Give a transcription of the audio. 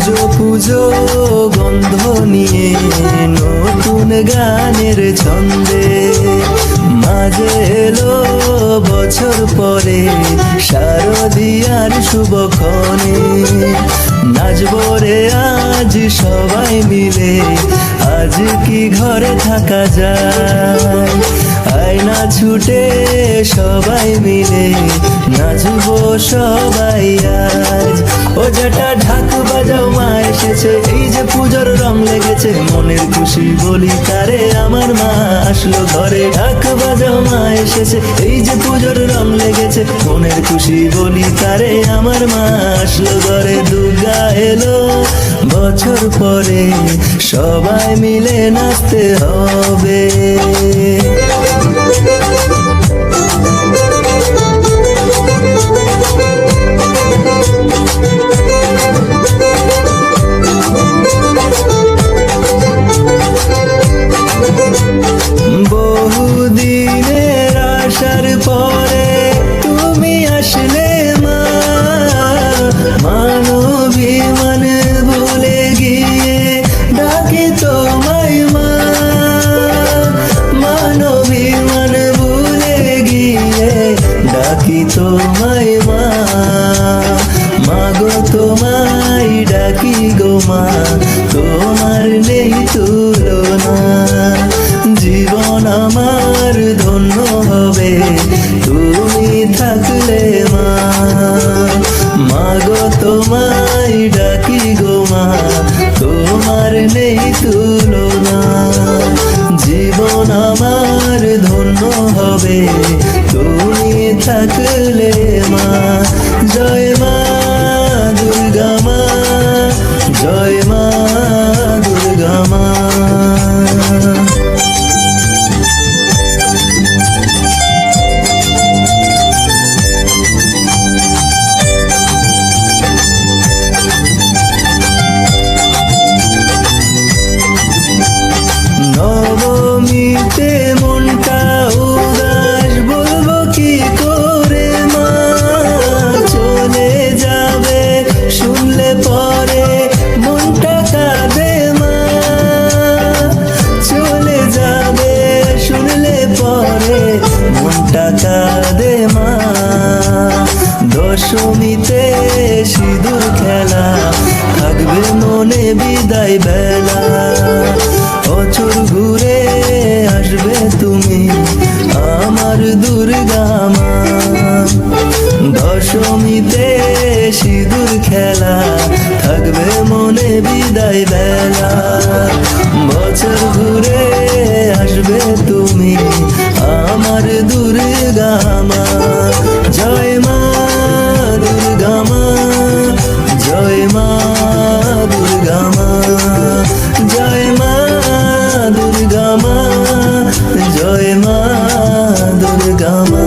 পুজো পুজো গন্ধ নিয়ে নতুন গানের ছন্দে মাঝে এলো বছর পরে শারদিয়ার শুভক্ষণে নাচবো রে আজ সবাই মিলে আজ কি ঘরে থাকা যায় আয়না ছুটে সবাই মিলে নাচবো সবাই আজ ও যেটা ঢাক বাজাও মা এসেছে এই যে পুজোর রং লেগেছে মনের খুশি বলি তারে আমার মা আসলো ঘরে ঢাক বাজাও মা এসেছে এই যে পুজোর রং লেগেছে মনের খুশি বলি তারে আমার মা আসলো ঘরে দুর্গা এলো বছর পরে সবাই মিলে নাচতে হবে বহুদিনের আশার পরে তুমি আসলে মা মানবী মান ভুলে গিয়ে ডাকি তোমায় মা মানবী মান ভুলে গিয়ে ডাকি তোমায় মা মাগো তোমায় ডাকি গো মা তোমার নেই তুলনা জীবন আমার ধন্য হবে তুমি থাকলে মা মাগো তোমায় ডাকি গো মা তোমার নেই তুলনা জীবন আমার ধন্য হবে তুমি থাকলে মা জয় মা দুর্গা মা জয় মা দুর্গা মা নবমীতে মনটা উদাস বলবো কি করে মা চলে যাবে শুনলে পরে মনটা কাঁদে মা চলে যাবে শুনলে পরে মনটা কাঁদে মা দশমীতে সিঁদুর খেলা থাকবে মনে বিদায় বেলা বছর ঘুরে আসবে তুমি আমার দুর্গা মা দশমীতে সিঁদুর খেলা থাকবে মনে বিদায় বেলা বছর ঘুরে আসবে তুমি আমার দুর্গা মা জয় মা দুর্গা মা জয় মা দুর্গা মা জয় মা দুর্গা মা জয় মা দুর্গা মা